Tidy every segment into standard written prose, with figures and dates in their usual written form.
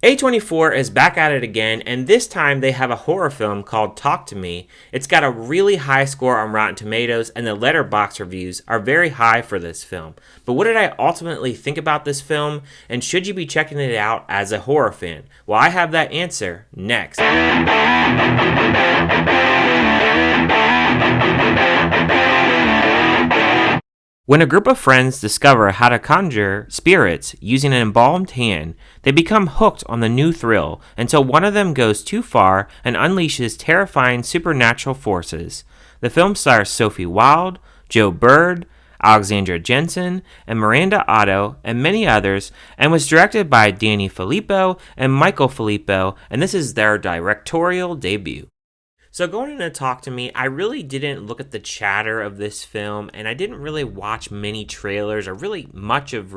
A24 is back at it again, and this time they have a horror film called Talk to Me. It's got a really high score on Rotten Tomatoes, and the Letterboxd reviews are very high for this film. But what did I ultimately think about this film, and should you be checking it out as a horror fan? Well, I have that answer next. When a group of friends discover how to conjure spirits using an embalmed hand, they become hooked on the new thrill until one of them goes too far and unleashes terrifying supernatural forces. The film stars Sophie Wilde, Joe Bird, Alexandra Jensen, and Miranda Otto, and many others, and was directed by Danny Philippou and Michael Philippou, and this is their directorial debut. So going into Talk to Me, I really didn't look at the chatter of this film, and I didn't really watch many trailers or really much of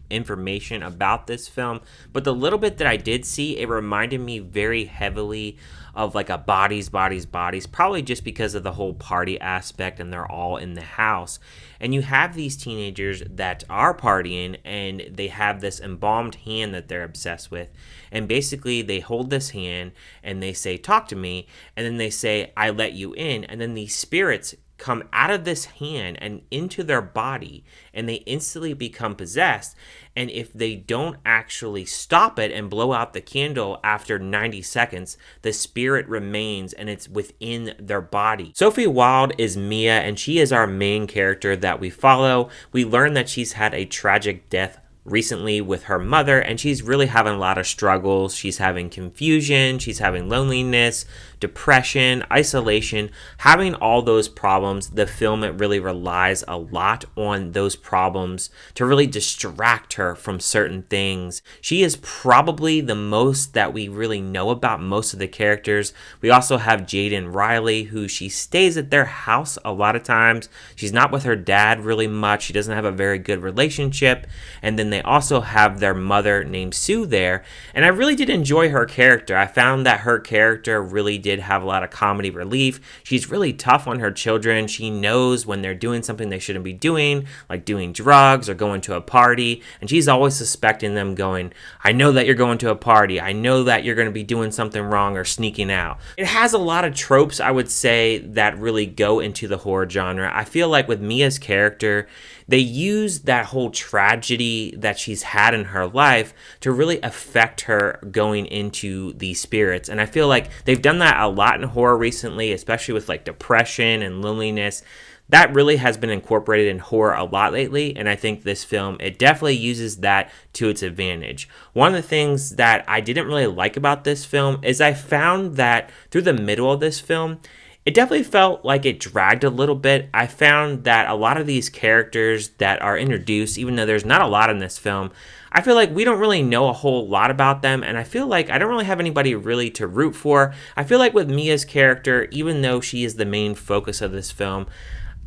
information about this film, but the little bit that I did see, it reminded me very heavily of like a bodies, probably just because of the whole party aspect and they're all in the house. And you have these teenagers that are partying and they have this embalmed hand that they're obsessed with. And basically they hold this hand and they say, "Talk to me." And then they say, "I let you in." And then these spirits come out of this hand and into their body, and they instantly become possessed. And if they don't actually stop it and blow out the candle after 90 seconds, the spirit remains and it's within their body. Sophie Wilde is Mia, and she is our main character that we follow. We learn that she's had a tragic death recently with her mother, and she's really having a lot of struggles. She's having confusion, she's having loneliness, depression, isolation, having all those problems. The film, it really relies a lot on those problems to really distract her from certain things. She is probably the most that we really know about most of the characters. We also have Jade and Riley, who she stays at their house a lot of times. She's not with her dad really much. She doesn't have a very good relationship. And then they also have their mother named Sue there. And I really did enjoy her character. I found that her character really did have a lot of comedy relief. She's really tough on her children. She knows when they're doing something they shouldn't be doing, like doing drugs or going to a party. And she's always suspecting them, going, "I know that you're going to a party. I know that you're going to be doing something wrong or sneaking out." It has a lot of tropes, I would say, that really go into the horror genre. I feel like with Mia's character, they use that whole tragedy that she's had in her life to really affect her going into these spirits. And I feel like they've done that a lot in horror recently, especially with like depression and loneliness. That really has been incorporated in horror a lot lately, and I think this film, it definitely uses that to its advantage. One of the things that I didn't really like about this film is I found that through the middle of this film, it definitely felt like it dragged a little bit. I found that a lot of these characters that are introduced, even though there's not a lot in this film, I feel like we don't really know a whole lot about them, and I feel like I don't really have anybody really to root for. I feel like with Mia's character, even though she is the main focus of this film,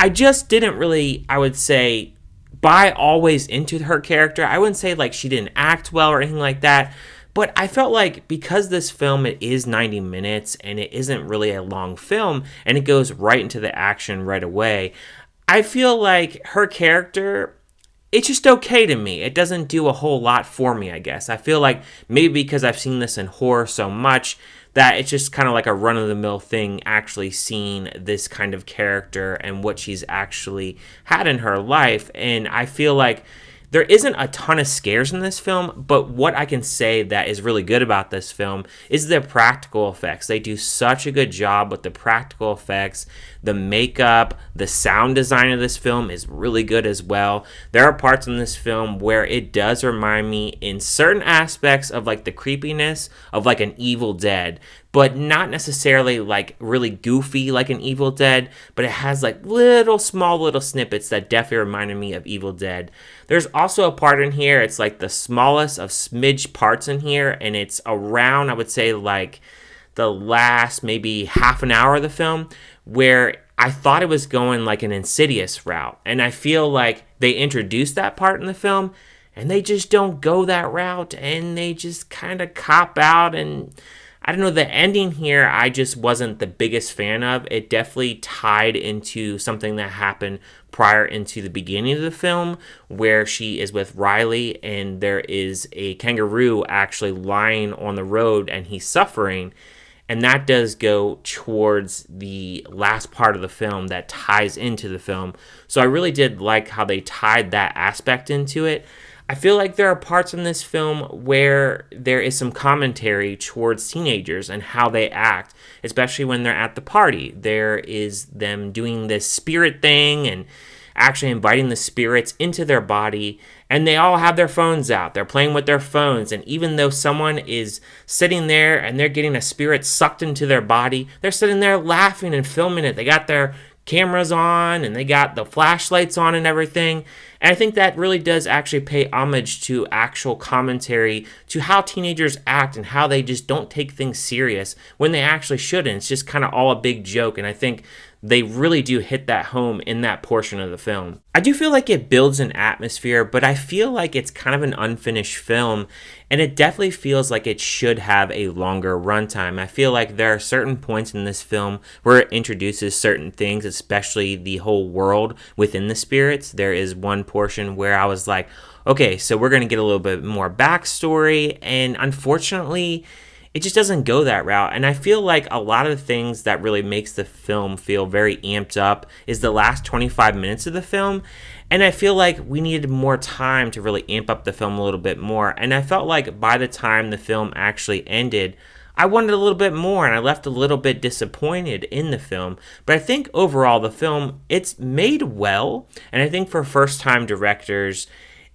I just didn't really, I would say, buy always into her character. I wouldn't say like she didn't act well or anything like that. But I felt like because this film, it is 90 minutes and it isn't really a long film and it goes right into the action right away, I feel like her character, it's just okay to me. It doesn't do a whole lot for me, I guess. I feel like maybe because I've seen this in horror so much that it's just kind of like a run-of-the-mill thing actually seeing this kind of character and what she's actually had in her life. And I feel like there isn't a ton of scares in this film, but what I can say that is really good about this film is the practical effects. They do such a good job with the practical effects. The makeup, the sound design of this film is really good as well. There are parts in this film where it does remind me in certain aspects of like the creepiness of like an Evil Dead, but not necessarily like really goofy like an Evil Dead, but it has like small little snippets that definitely reminded me of Evil Dead. There's also a part in here, it's like the smallest of smidge parts in here, and it's around, I would say, like the last maybe half an hour of the film, where I thought it was going like an Insidious route. And I feel like they introduced that part in the film, and they just don't go that route, and they just kind of cop out, and I don't know, the ending here I just wasn't the biggest fan of. It definitely tied into something that happened prior into the beginning of the film, where she is with Riley and there is a kangaroo actually lying on the road and he's suffering. And that does go towards the last part of the film that ties into the film. So I really did like how they tied that aspect into it. I feel like there are parts in this film where there is some commentary towards teenagers and how they act, especially when they're at the party. There is them doing this spirit thing and actually inviting the spirits into their body, and they all have their phones out. They're playing with their phones, and even though someone is sitting there and they're getting a spirit sucked into their body, they're sitting there laughing and filming it. They got their cameras on and they got the flashlights on and everything. And I think that really does actually pay homage to actual commentary to how teenagers act and how they just don't take things serious when they actually shouldn't. It's just kind of all a big joke. And I think they really do hit that home in that portion of the film. I do feel like it builds an atmosphere, but I feel like it's kind of an unfinished film, and it definitely feels like it should have a longer runtime. I feel like there are certain points in this film where it introduces certain things, especially the whole world within the spirits. There is one portion where I was like, okay, so we're going to get a little bit more backstory, and unfortunately, it just doesn't go that route. And I feel like a lot of the things that really makes the film feel very amped up is the last 25 minutes of the film. And I feel like we needed more time to really amp up the film a little bit more. And I felt like by the time the film actually ended, I wanted a little bit more, and I left a little bit disappointed in the film. But I think overall the film, it's made well. And I think for first-time directors,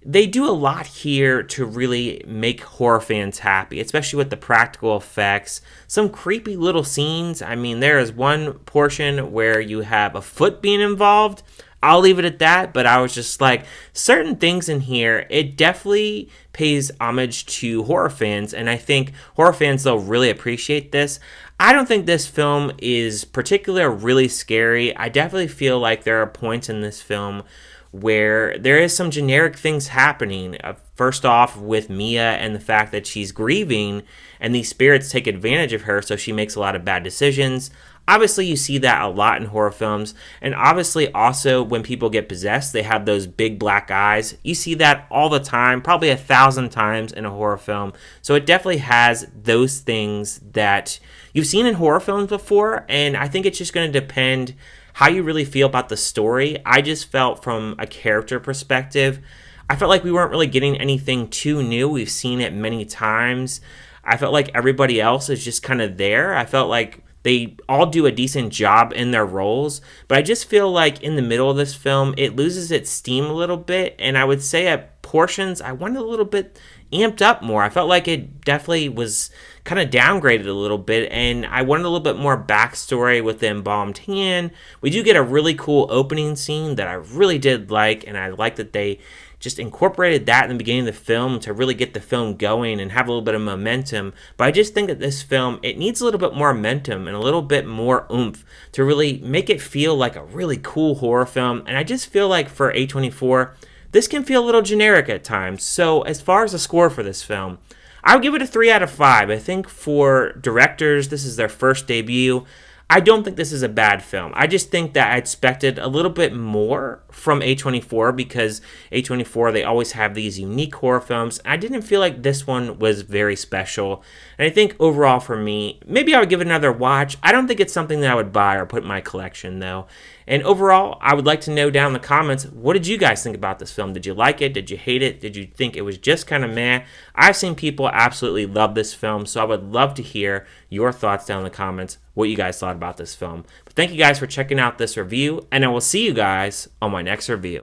they do a lot here to really make horror fans happy, especially with the practical effects. Some creepy little scenes. I mean, there is one portion where you have a foot being involved. I'll leave it at that, but I was just like, certain things in here, it definitely pays homage to horror fans, and I think horror fans, they'll really appreciate this. I don't think this film is particularly really scary. I definitely feel like there are points in this film where there is some generic things happening. First off, with Mia and the fact that she's grieving, and these spirits take advantage of her, so she makes a lot of bad decisions. Obviously, you see that a lot in horror films, and obviously also when people get possessed, they have those big black eyes. You see that all the time, probably 1,000 times in a horror film. So it definitely has those things that you've seen in horror films before, and I think it's just going to depend how you really feel about the story. I just felt from a character perspective, I felt like we weren't really getting anything too new. We've seen it many times. I felt like everybody else is just kind of there. I felt like they all do a decent job in their roles, but I just feel like in the middle of this film, it loses its steam a little bit, and I would say at portions, I wanted a little bit amped up more. I felt like it definitely was kind of downgraded a little bit, and I wanted a little bit more backstory with the embalmed hand. We do get a really cool opening scene that I really did like, and I like that they just incorporated that in the beginning of the film to really get the film going and have a little bit of momentum. But I just think that this film, it needs a little bit more momentum and a little bit more oomph to really make it feel like a really cool horror film. And I just feel like for A24, this can feel a little generic at times. So as far as the score for this film, I would give it a 3 out of 5. I think for directors, this is their first debut. I don't think this is a bad film. I just think that I expected a little bit more from A24 because A24, they always have these unique horror films. I didn't feel like this one was very special. And I think overall for me, maybe I would give it another watch. I don't think it's something that I would buy or put in my collection though. And overall, I would like to know down in the comments, what did you guys think about this film? Did you like it? Did you hate it? Did you think it was just kind of meh? I've seen people absolutely love this film, so I would love to hear your thoughts down in the comments, what you guys thought about this film. But thank you guys for checking out this review, and I will see you guys on my next review.